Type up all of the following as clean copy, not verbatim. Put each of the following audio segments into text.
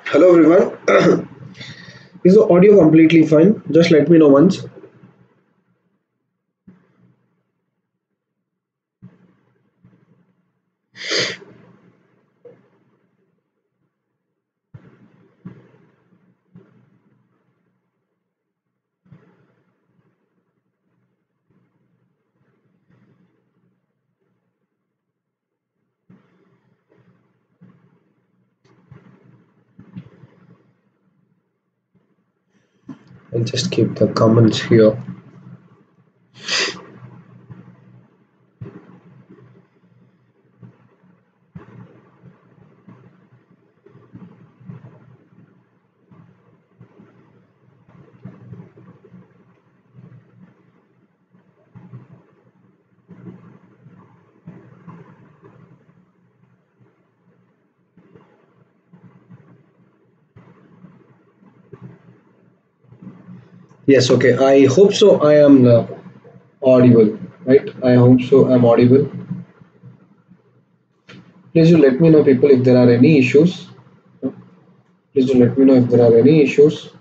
Hello everyone. Is the audio completely fine? Just let me know once. I'll just keep the comments here. Yes, okay. I hope so. I am audible, right? I hope so. I'm audible. Please do let me know, people, if there are any issues. Please do let me know if there are any issues.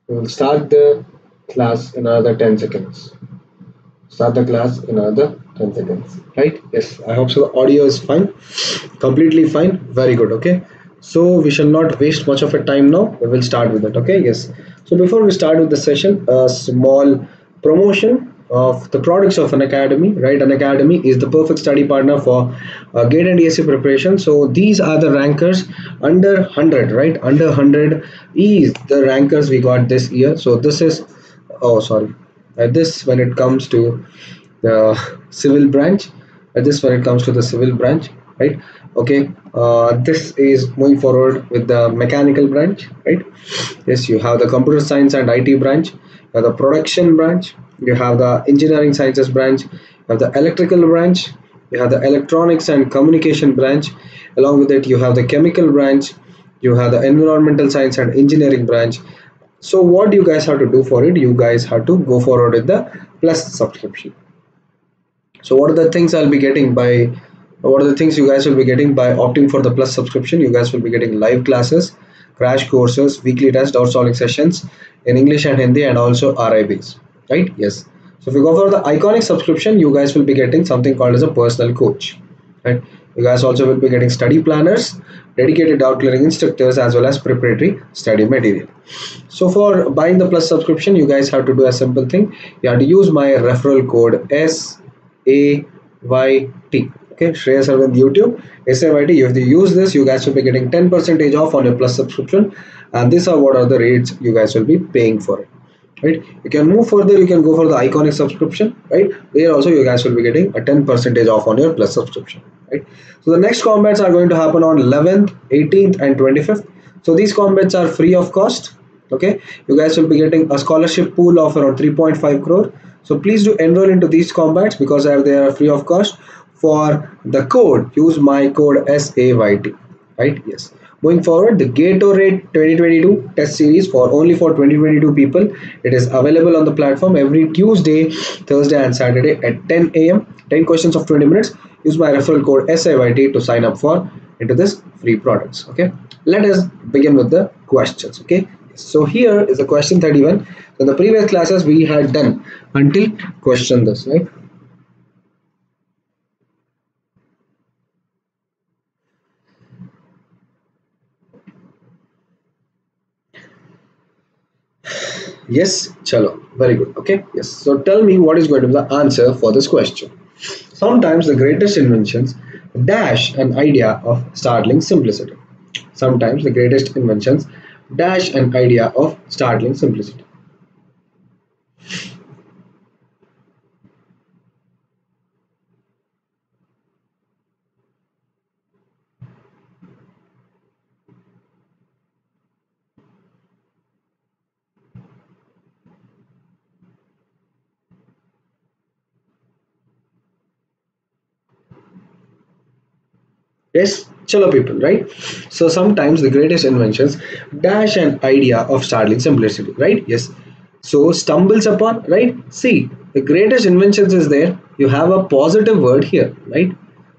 We will start the class in another 10 seconds. Start the class in another 10 seconds. Right? Yes, I hope so. The audio is fine. Completely fine. Very good. Okay. So we shall not waste much of a time now. We will start with it. Okay. Yes. So before we start with the session, a small promotion of the products of Unacademy. Right? Unacademy is the perfect study partner for GATE and ESE preparation. So these are the rankers under 100. Right? Under 100 is the rankers we got this year. So this is, oh sorry, this when it comes to the civil branch, this when it comes to the civil branch, right? Okay, this is moving forward with the mechanical branch, right? Yes, you have the computer science and IT branch, you have the production branch, you have the engineering sciences branch, you have the electrical branch, you have the electronics and communication branch. Along with it, you have the chemical branch, you have the environmental science and engineering branch. So what you guys have to do for it, you guys have to go forward with the plus subscription. So what are the things I'll be getting by, what are the things you guys will be getting by opting for the plus subscription? You guys will be getting live classes, crash courses, weekly test, doubt solving sessions in English and Hindi, and also RIBs, right? Yes. So if you go for the iconic subscription, you guys will be getting something called as a personal coach, right? You guys also will be getting study planners, dedicated doubt clearing instructors, as well as preparatory study material. So for buying the plus subscription, you guys have to do a simple thing. You have to use my referral code SAYT. Okay, Shreyas Aravind YouTube SAYT. If you use this, you guys will be getting 10% off on your plus subscription, and these are what are the rates you guys will be paying for it. Right, you can move further, you can go for the iconic subscription, right? There also you guys will be getting a 10% off on your plus subscription, right? So the next combats are going to happen on 11th, 18th and 25th. So these combats are free of cost. Okay, you guys will be getting a scholarship pool of around 3.5 crore. So please do enroll into these combats because they are free of cost. For the code, use my code SAYT, right? Yes. Moving forward, the Gatorade 2022 test series only for 2022 people. It is available on the platform every Tuesday, Thursday, and Saturday at 10 a.m. 10 questions of 20 minutes. Use my referral code SAYT to sign up for into this free products. Okay, let us begin with the questions. Okay, so here is the question 31. So in the previous classes we had done until question this, right? Yes, chalo. Very good. Okay. Yes. So tell me what is going to be the answer for this question. Sometimes the greatest inventions dash an idea of startling simplicity. Sometimes the greatest inventions dash an idea of startling simplicity. Yes. Chalo people, right? So sometimes the greatest inventions dash an idea of startling simplicity, right? Yes. So stumbles upon, right? See, the greatest inventions is there. You have a positive word here, right?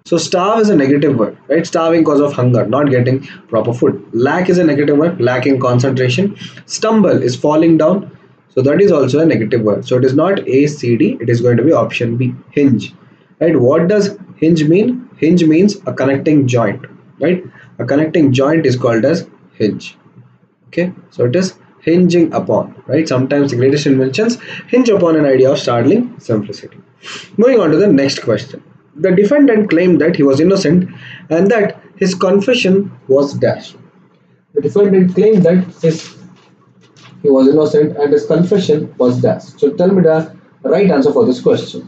So starve is a negative word, right? Starving cause of hunger, not getting proper food. Lack is a negative word, lacking concentration. Stumble is falling down. So that is also a negative word. So it is not A, C, D. It is going to be option B, hinge. Right? What does hinge mean? Hinge means a connecting joint, right? A connecting joint is called as hinge. Okay, so it is hinging upon, right? Sometimes the greatest inventions hinge upon an idea of startling simplicity. Moving on to the next question. The defendant claimed that he was innocent and that his confession was dashed. The defendant claimed that he was innocent and his confession was dashed. So tell me the right answer for this question.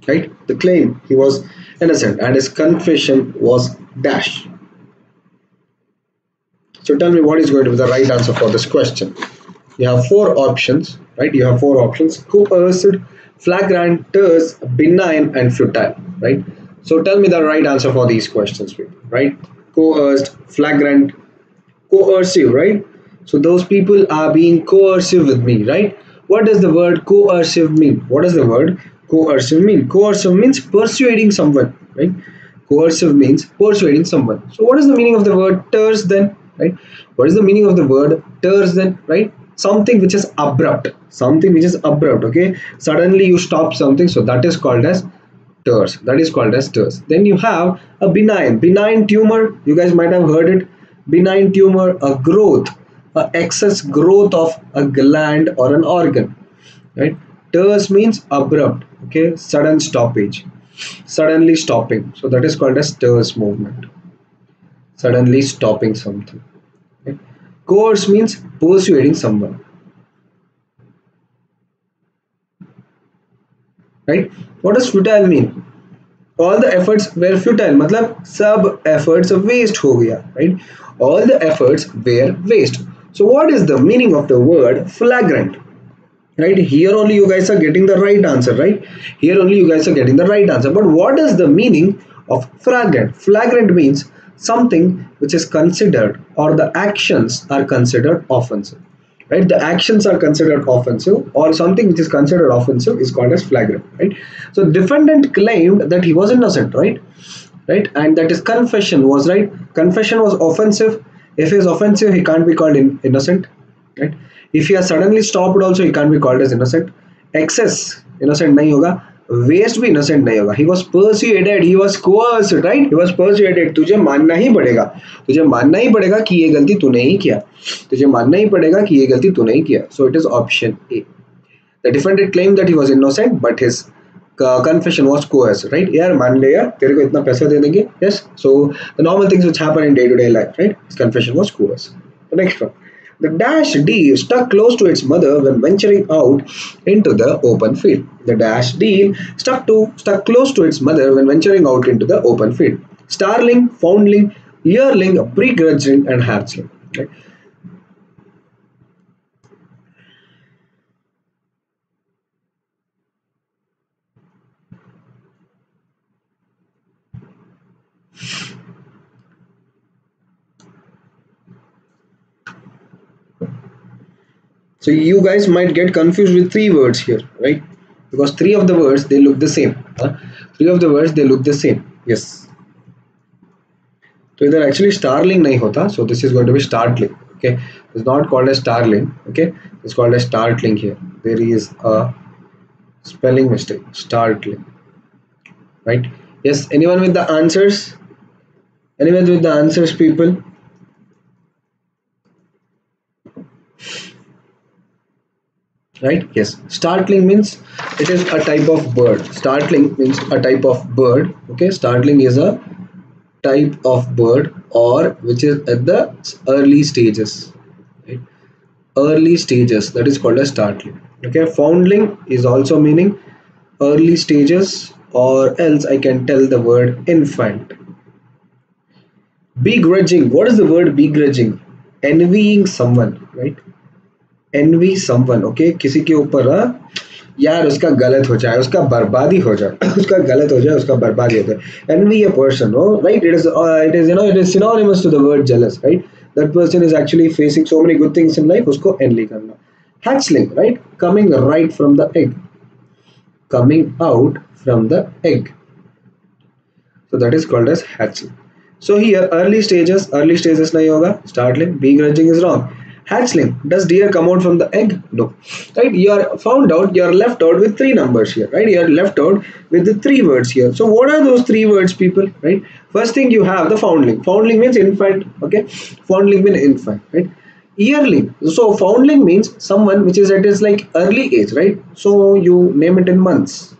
Right? The claim he was innocent and his confession was dash. So tell me what is going to be the right answer for this question. You have four options, right? You have four options: coerced, flagrant, terse, benign, and futile, right? So tell me the right answer for these questions, people, right? Coerced, flagrant, coercive, right? So those people are being coercive with me, right? What does the word coercive mean? What does the word coercive mean? Coercive means persuading someone, right? Coercive means persuading someone. So what is the meaning of the word terse then, right? What is the meaning of the word terse then, right? Something which is abrupt, something which is abrupt, okay? Suddenly you stop something, so that is called as terse. That is called as terse. Then you have a benign tumor. You guys might have heard it. Benign tumor, a growth, a excess growth of a gland or an organ, right? Terse means abrupt, okay, sudden stoppage, suddenly stopping. So that is called as terse movement, suddenly stopping something. Okay? Coerce means persuading someone, right? What does futile mean? All the efforts were futile, मतलब सब efforts waste हो गया, right? All the efforts were waste. So what is the meaning of the word flagrant? Right, here only you guys are getting the right answer, right? Here only you guys are getting the right answer. But what is the meaning of flagrant? Flagrant means something which is considered, or the actions are considered offensive, right? The actions are considered offensive, or something which is considered offensive is called as flagrant, right? So defendant claimed that he was innocent, right, and that his confession was right. Confession was offensive. If he is offensive, he can't be called innocent, right? If he has suddenly stopped also, he can't be called as innocent. Excess innocent nahi hoga, waste भी innocent नहीं होगा. He was persuaded, he was coerced, right? He was persuaded. तुझे मानना ही पड़ेगा, तुझे मानना ही पड़ेगा कि ये गलती तूने ही किया, तुझे मानना ही पड़ेगा कि ये गलती तूने ही किया. So it is option A. The defendant claimed that he was innocent, but his confession was coerced, right? यार मान ले यार, तेरे को इतना पैसा दे देंगे. Yes. So the normal things which happen in day-to-day life, right? His confession was coerced. The next one. The dash deer stuck close to its mother when venturing out into the open field. The dash deer stuck close to its mother when venturing out into the open field. Starling, foundling, yearling, begrudging, and hatchling. Right? So you guys might get confused with three words here, right? Because three of the words they look the same. Three of the words they look the same. Yes. So either actually starling nahi hota, so this is going to be startling. Okay, it's not called as starling. Okay, it's called as startling here. There is a spelling mistake. Startling. Right? Yes. Anyone with the answers? Anyone with the answers, people? Right? Yes. Startling means it is a type of bird. Startling means a type of bird. Okay, startling is a type of bird, or which is at the early stages, right? Early stages, that is called as startling. Okay, foundling is also meaning early stages, or else I can tell the word infant. Begrudging. What is the word begrudging? Envying someone, right? Envy someone. Okay, किसी के ऊपर यार उसका गलत हो जाए, उसका बर्बादी हो जाए, उसका गलत हो जाए, उसका बर्बादी हो जाए. Envy a person, no, right? It is it is synonymous to the word jealous, right? That person is actually facing so many good things in life, उसको envy करना. Hatchling, right? Coming right from the egg, coming out from the egg. So that is called as hatchling. So here early stages nahi hoga. Startling, begrudging is wrong. Hatchling, does deer come out from the egg? No. Right? You are left out with three numbers here. Right? You are left out with the three words here. So what are those three words, people? Right? First thing, you have the foundling. Foundling means infant. Okay. Foundling means infant. Right? Yearling. So foundling means someone which is at its like early age. Right? So you name it in months.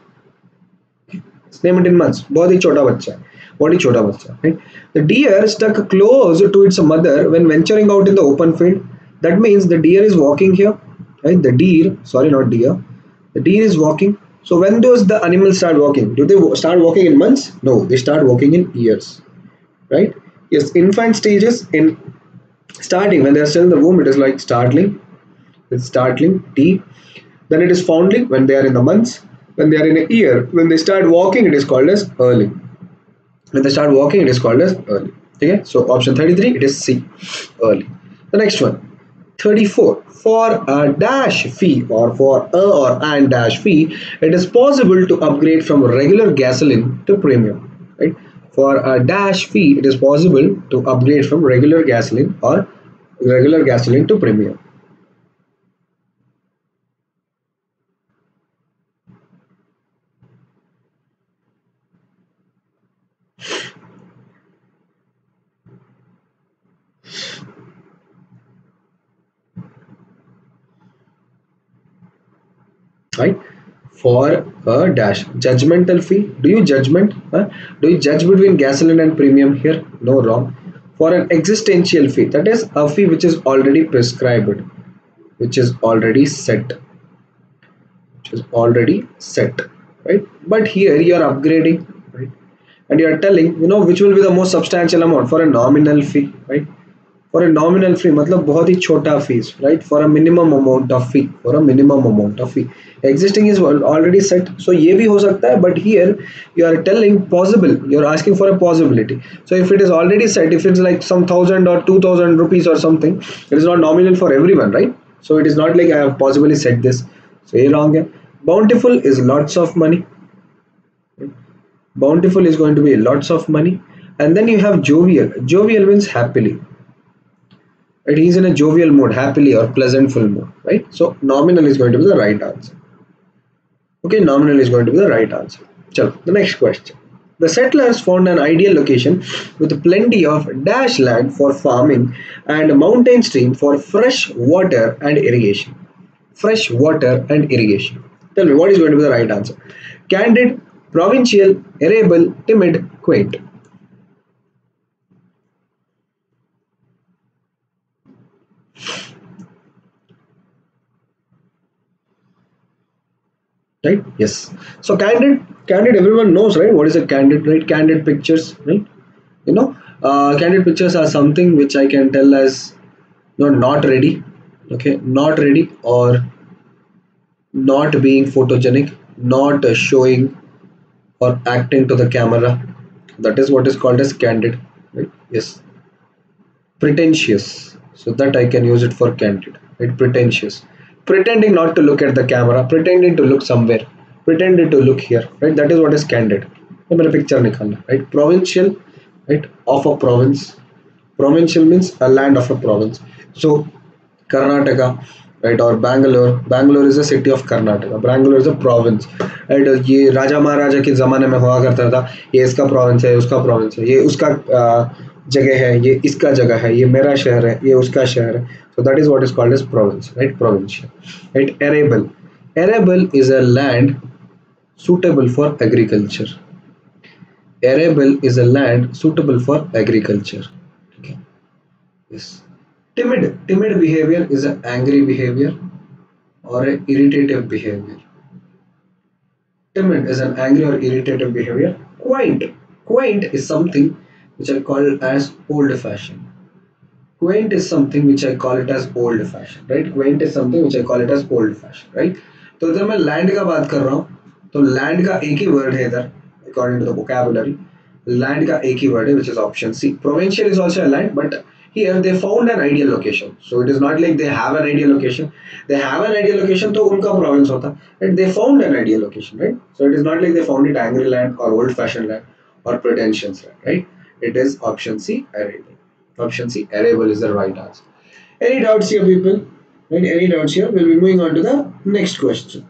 Name it in months. बहुत ही छोटा बच्चा है. बहुत ही छोटा बच्चा. Right? The deer stuck close to its mother when venturing out in the open field. That means the deer is walking here. Right? The deer, sorry, not deer. The deer is walking. So when does the animals start walking? Do they start walking in months? No, they start walking in years. Right? Yes, infant stages in starting when they are still in the womb, it is like startling. It's startling. T. Then it is foundling when they are in the months. When they are in a year, when they start walking, it is called as early. When they start walking, it is called as early. Okay, so option 33, it is C, early. The next one, 34. For a dash fee or for a or and dash fee, it is possible to upgrade from regular gasoline to premium. Right? For a dash fee, it is possible to upgrade from regular gasoline to premium. Right, for a dash judgmental fee. Do you do you judge between gasoline and premium here? No, wrong. For an existential fee, that is a fee which is already prescribed, which is already set, right? But here you are upgrading, right? And you are telling, which will be the most substantial amount for a nominal fee, right? For a nominal fee मतलब बहुत ही छोटा fees, right? For a minimum amount of fee, existing is already set. So ये भी हो सकता है, but here you are telling possible, you are asking for a possibility. So if it is already set, if it's like some 1,000 or 2,000 rupees or something, it is not nominal for everyone, right? So it is not like I have possibly set this. So ये wrong है. Bountiful is lots of money. Bountiful is going to be lots of money. And then you have jovial. Jovial means happily. Right? He's in a jovial mood, happily or pleasantful mood, right? So nominal is going to be the right answer. Okay, nominal is going to be the right answer. Chalo, the next question. The settlers found an ideal location with plenty of dash land for farming and a mountain stream for fresh water and irrigation. Fresh water and irrigation. Tell me, what is going to be the right answer? Candid, provincial, arable, timid, quaint. Right? Yes. So candid everyone knows, right? What is a candid, right? Candid pictures, right? Candid pictures are something which I can tell as not ready. Okay, not ready or not being photogenic, not showing or acting to the camera. That is what is called as candid, right? Yes. Pretentious, so that I can use it for candid, right? Pretentious, pretending not to look at the camera, pretending to look somewhere, pretending to look here, right? That is what is candid. तो मेरा picture निकालना, right? Provincial, right? Of a province. Provincial means a land of a province. So Karnataka, right? Or Bangalore. Bangalore is a city of Karnataka. Bangalore is a province, right? ये राजा महाराजा के ज़माने में हुआ करता था. ये इसका province है, उसका province है, ये उसका जगह है, ये इसका जगह है, ये मेरा शहर है, ये उसका शहर है. So that is what is called as province, right? Provincial, right? Arable. Arable is a land suitable for agriculture. Arable is a land suitable for agriculture. Okay. Yes. Timid. Timid behavior is an angry behavior or an irritative behavior. Timid is an angry or irritative behavior. Quaint. Quaint is something which I call as old fashioned. Quaint is something which I call it as old fashioned, right? Quaint is something which I call it as old fashioned, right? तो जब मैं land का बात कर रहा हूँ तो land का एक ही वर्ड है इधर according to the vocabulary. Land का एक ही word है which is option C. Provincial is also a land, but here they found an ideal location. So it is not like they have an ideal location. They have an ideal location तो उनका province होता, and they found an ideal location, right? So it is not like they found it angry land or old fashioned land or pretentious land, right? It is option C, arable. Option C, arable is the right answer. Any doubts here, people? Right? Any doubts here? We'll be moving on to the next question.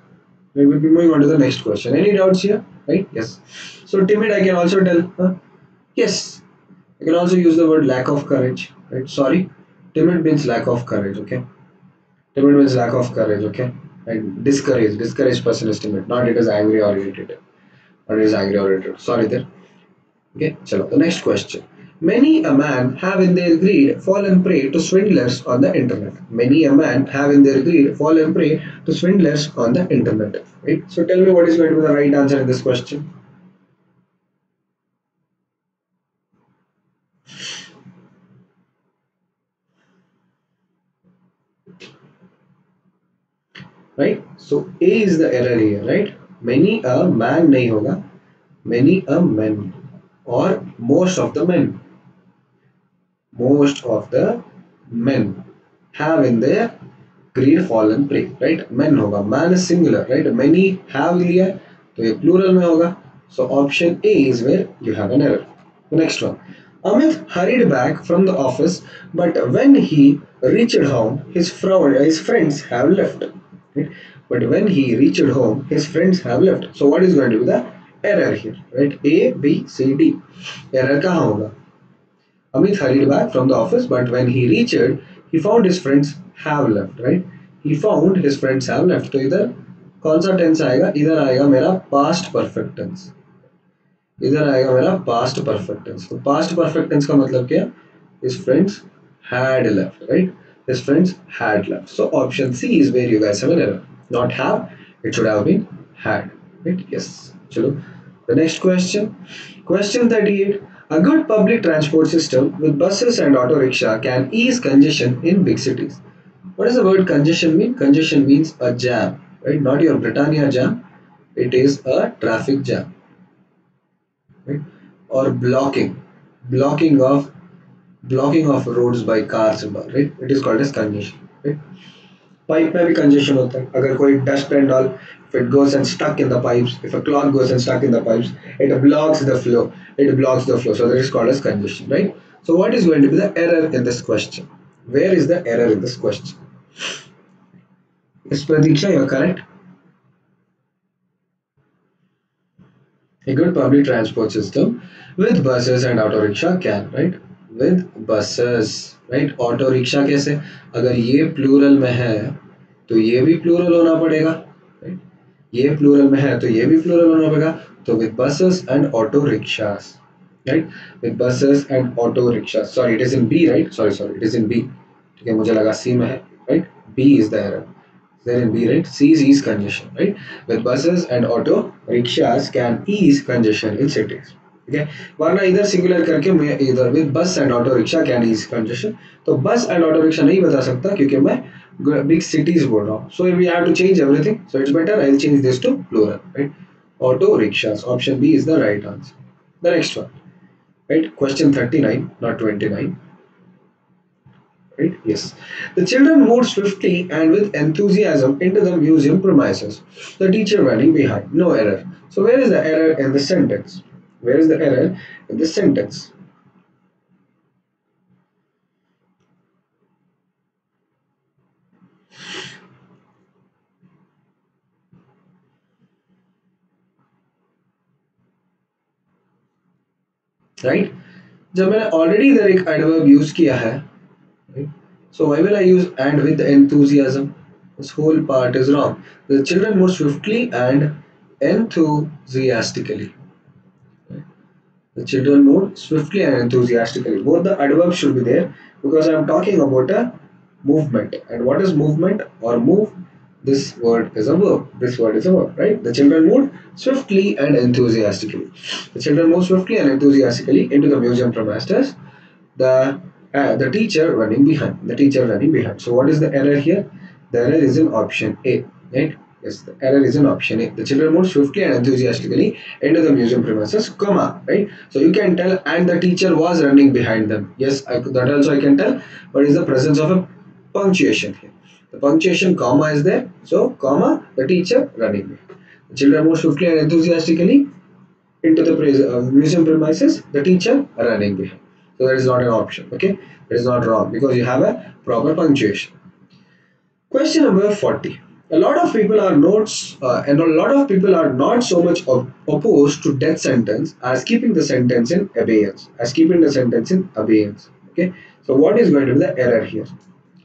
We will be moving on to the next question. Any doubts here? Right? Yes. So timid, I can also tell. Huh? Yes. I can also use the word lack of courage. Right? Sorry. Timid means lack of courage. Okay. Timid means lack of courage. Okay. And discouraged. Discouraged person is timid. Not it is angry or irritated. Or it is angry or irritated. Sorry there. Okay. Chalo. The next question. Many a man have in their greed fallen prey to swindlers on the internet. Many a man have in their greed fallen prey to swindlers on the internet. Right? So tell me what is going to be the right answer in this question. Right? So A is the error here, right? Many a man nahi hoga. Many a men or most of the men. Most of the men have in their greed fallen prey, right? Men होगा, man is singular, right? Many have लिया तो ये plural में होगा. So option A is where you have an error. The next one. Amit hurried back from the office, but when he reached home, his friends have left. Right? But when he reached home, his friends have left. So what is going to be the error here? Right? A, B, C, D. Error कहाँ होगा? Amit hurried back from the office, but when he reached, he found his friends have left, right? He found his friends have left. तो इधर कौन सा tense आएगा? इधर आएगा मेरा पास्ट परफेक्ट टेंस. इधर आएगा मेरा पास्ट परफेक्ट टेंस. तो पास्ट परफेक्ट टेंस का मतलब क्या? His friends had left, right? His friends had left. So option C is where you guys have an error. Not have, it should have been had, right? Yes. चलो. The next question. Question 38. A good public transport system with buses and auto rickshaw can ease congestion in big cities. What does the word congestion mean? Congestion means a jam, right? Not your Britannia jam. It is a traffic jam, right? Or blocking of blocking of roads by cars, right? It is called as congestion, right? Pipe में भी congestion होता है. अगर कोई dust and all, if it goes and stuck in the pipes, if a cloth goes and stuck in the pipes, it blocks the flow. It blocks the flow. So that is called as congestion, right? So what is going to be the error in this question? Where is the error in this question? Is Pradiksha, you're correct. A good public transport system with buses and auto rickshaw can, right? With buses, right? Auto rickshaw कैसे? अगर ये plural में है तो ये भी plural होना पड़ेगा, right? ये plural में है तो ये भी plural होना पड़ेगा. तो with buses and auto rickshaws, right? With buses and auto rickshaws. Sorry, it is in B, right? Sorry, it is in B. ठीक है, मुझे लगा C में है, right? B is the error. There in B, right? C is ease congestion, right? With buses and auto rickshaws can ease congestion in cities. Okay? वरना इधर singular करके मैं इधर with bus and auto rickshaw can ease congestion. तो bus and auto rickshaw नहीं बता सकता क्योंकि मैं big cities बोल रहा हूँ. So we have to change everything. So it's better I'll change this to plural, right? Auto rickshaws. Option B is the right answer. The next one, right? Question 39, not 29. Right? Yes. The children moved swiftly and with enthusiasm into the museum premises. The teacher running behind. No error. So where is the error in the sentence? Where is the error in the sentence? Right? जब मैंने already इधर एक adverb use किया है, right? So why will I use and with enthusiasm? This whole part is wrong. The children moved swiftly and enthusiastically. The children moved swiftly and enthusiastically. Both the adverbs should be there because I am talking about a movement. And what is movement or move? This word is a verb. This word is a verb, right? The children moved swiftly and enthusiastically. The children moved swiftly and enthusiastically into the museum premises. The teacher running behind. The teacher running behind. So what is the error here? The error is in option A, right? Yes, the error is in option A. The children moved swiftly and enthusiastically into the museum premises, comma, right? So you can tell, and the teacher was running behind them. Yes, that also I can tell. But is the presence of a punctuation here? The punctuation comma is there. So comma, the teacher running behind. The children moved swiftly and enthusiastically into the museum premises. The teacher running behind. So that is not an option. Okay, that is not wrong because you have a proper punctuation. Question number 40. A lot of people are not so much opposed to death sentence as keeping the sentence in abeyance. Okay. So what is going to be the error here?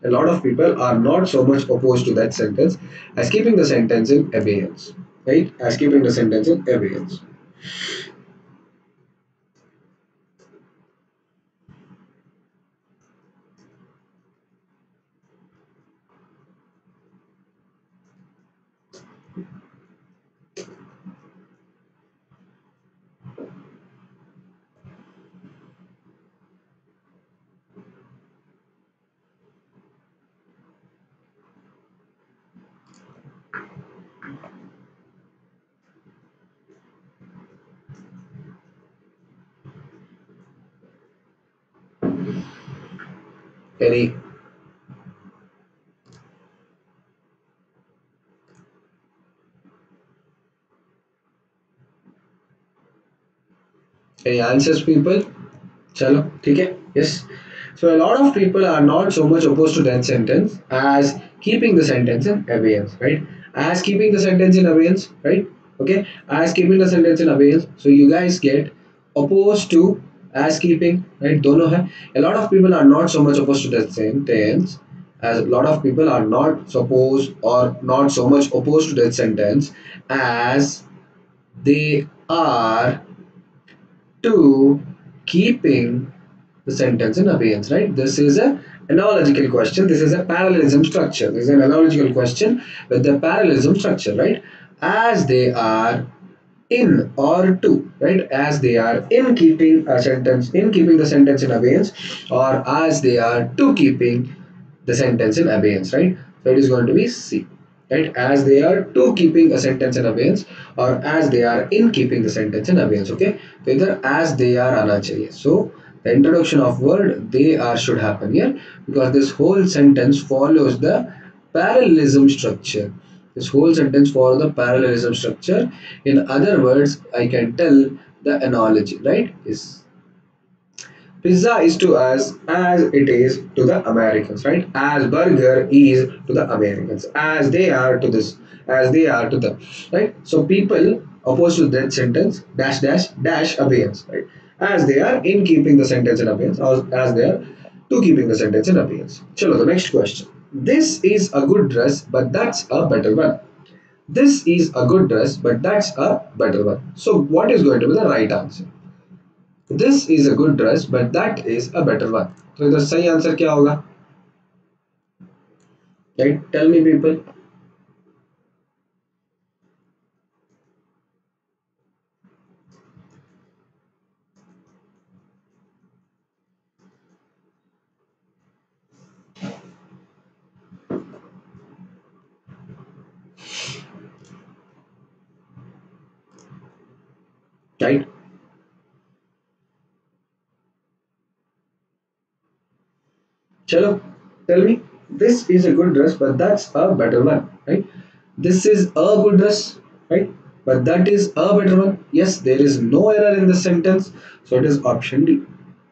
A lot of people are not so much opposed to that sentence as keeping the sentence in abeyance. Right? As keeping the sentence in abeyance. Any any answers, people? Chalo, ठीक है? Yes. So a lot of people are not so much opposed to that sentence as keeping the sentence in abeyance, right? As keeping the sentence in abeyance, right? Okay, as keeping the sentence in abeyance. So you guys get opposed to as keeping, right? दोनों है. A lot of people are not so much opposed to that sentence, as a lot of people are not supposed or not so much opposed to that sentence as they are to keeping the sentence in abeyance, right? This is a analogical question. This is a parallelism structure. This is an analogical question with the parallelism structure, right? As they are in or to, right? As they are in keeping a sentence, in keeping the sentence in abeyance, or as they are to keeping the sentence in abeyance, right? So it is going to be C, right? As they are to keeping a sentence in abeyance, or as they are in keeping the sentence in abeyance. Okay, so either as they are आना चाहिए. So the introduction of word they are should happen here because this whole sentence follows the parallelism structure. This whole sentence follows the parallelism structure. In other words, I can tell the analogy, right? Is pizza is to us as it is to the Americans, right? As burger is to the Americans, as they are to this, as they are to the, right? So people opposed to that sentence dash dash dash abeyance, right? As they are in keeping the sentence in abeyance, or as they are to keeping the sentence in abeyance. Chalo, the next question. This is a good dress, but that's a better one. This is a good dress, but that's a better one. So what is going to be the right answer? This is a good dress, but that is a better one. तो इधर सही answer क्या होगा? Right? Tell me, people. Right? Chalo, tell me. This is a good dress, but that's a better one. Right? This is a good dress, right? But that is a better one. Yes, there is no error in the sentence, so it is option D.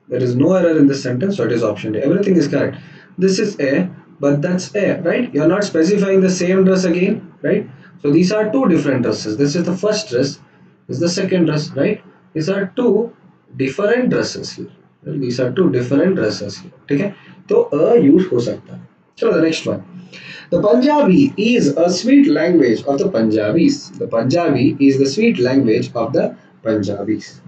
There is no error in this sentence, so it is option D. Everything is correct. This is A, but that's A, right? You are not specifying the same dress again, right? So these are two different dresses. This is the first dress, this is the second dress, right? These are two different dresses here. Well, these are two different dresses here. Okay? So a use हो सकता है. So the next one. The Punjabi is a sweet language of the Punjabis. The Punjabi is the sweet language of the Punjabis.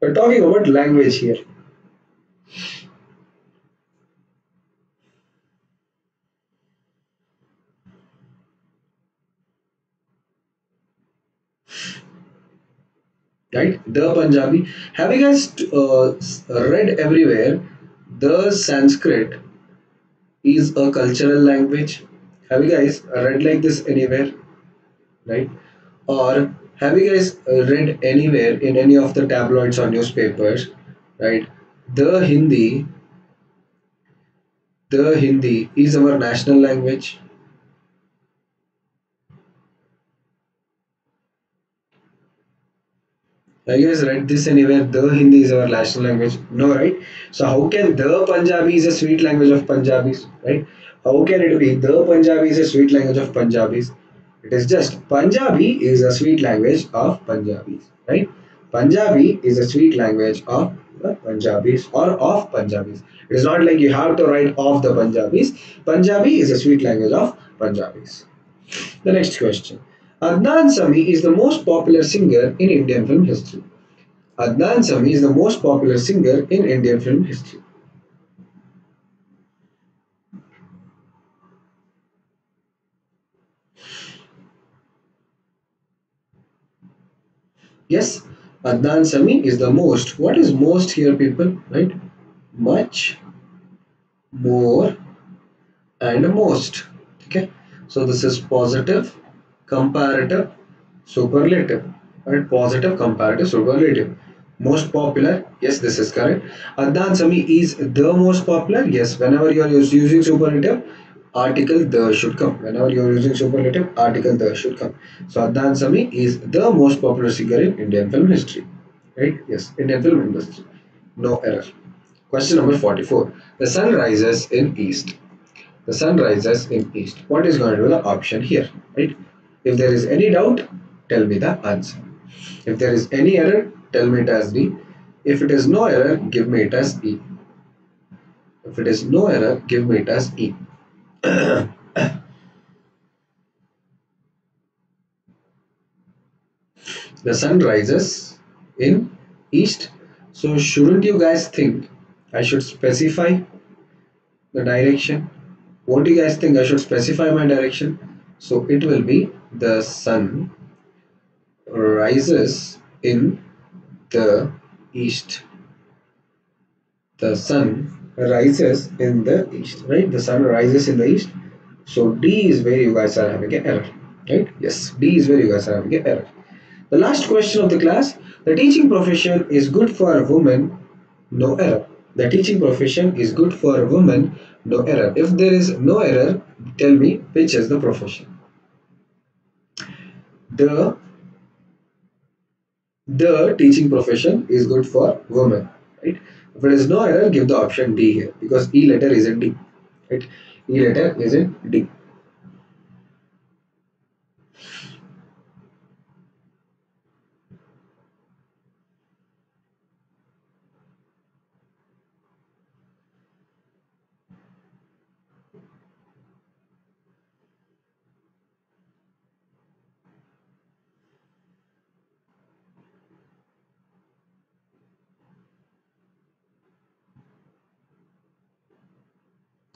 We're talking about language here. right? The Punjabi. Have you guys read everywhere the Sanskrit is a cultural language? Have you guys read like this anywhere, right? Or have you guys read anywhere in any of the tabloids or newspapers, right? The Hindi, the Hindi is our national language. Have you guys read this anywhere? The Hindi is our national language. No, right? So how can the Punjabi is a sweet language of Punjabis, right? How can it be the Punjabi is a sweet language of Punjabis? It is just Punjabi is a sweet language of Punjabis, right? Punjabi is a sweet language of the Punjabis or of Punjabis. It is not like you have to write of the Punjabis. Punjabi is a sweet language of Punjabis. The next question. Adnan Sami is the most popular singer in Indian film history. Adnan Sami is the most popular singer in Indian film history. Yes, Adnan Sami is the most. What is most here, people? Right? Much, more, and most. Okay. So this is positive, comparative, superlative. Right? Positive, comparative, superlative. Most popular. Yes, this is correct. Adnan Sami is the most popular. Yes, whenever you are using superlative, article the should come. Whenever you are using superlative, article the should come. So Adnan Sami is the most popular singer in Indian film history. Right? Yes, Indian film industry. No error. Question number 44. The sun rises in east. The sun rises in east. What is going to be the option here? Right? If there is any doubt, tell me the answer. If there is any error, tell me it as D. If it is no error, give me it as E. If it is no error, give me it as E. The sun rises in east. So shouldn't you guys think I should specify the direction? What do you guys think? I should specify my direction. So it will be the sun rises in the east. The sun rises in the east, right? The sun rises in the east. So D is where you guys are having an error, right? Yes, D is where you guys are having an error. The last question of the class. The teaching profession is good for a woman. No error. The teaching profession is good for a woman. No error. If there is no error, tell me which is the profession. The the teaching profession is good for women, right? If it is no error, give the option D here because E letter is in D, right? E letter is in D,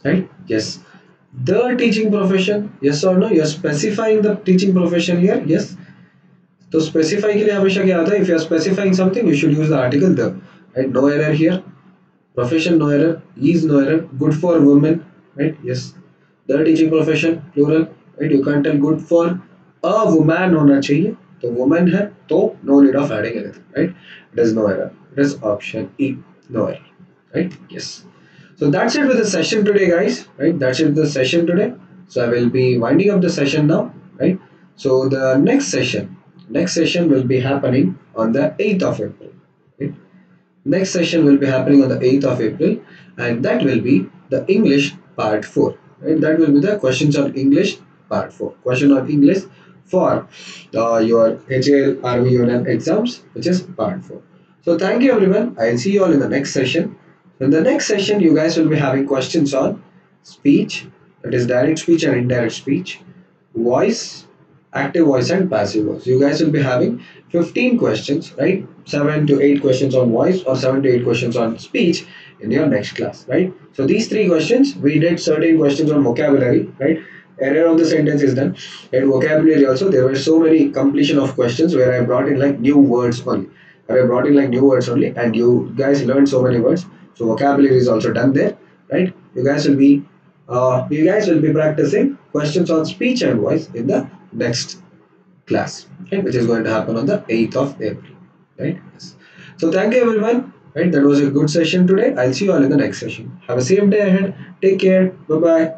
right? Yes. The teaching profession, yes or no? You're specifying the teaching profession here, yes. तो specify के लिए हमेशा क्या आता है? If you are specifying something, you should use the article the, right? No error here. Profession no error, is no error, good for women, right? Yes, the teaching profession plural, right? You can't tell good for a woman होना चाहिए तो woman है तो no need of adding anything, right? It is no error, it is option E, no error, right? Yes. So that's it with the session today, guys, right? That's it with the session today. So I will be winding up the session now, right? So the next session will be happening on the 8th of April, right? Next session will be happening on the 8th of April, and that will be the English part 4. Right? That will be the questions on English part 4. Question on English for your HAL RVUNL exams, which is part 4. So thank you everyone. I'll see you all in the next session. In the next session, you guys will be having questions on speech, that is direct speech and indirect speech, voice, active voice and passive voice. You guys will be having 15 questions, right? 7 to 8 questions on voice or 7 to 8 questions on speech in your next class, right? So these three questions, we did certain questions on vocabulary, right? error of the sentence is done. And vocabulary also, there were so many completion of questions where I brought in like new words only. I brought in like new words only, and you guys learned so many words. So vocabulary is also done there, right? You guys will be practicing questions on speech and voice in the next class, right, which is going to happen on the 8th of April, right? Yes. So thank you everyone, right? That was a good session today. I'll see you all in the next session. Have a safe day ahead. Take care. Bye bye.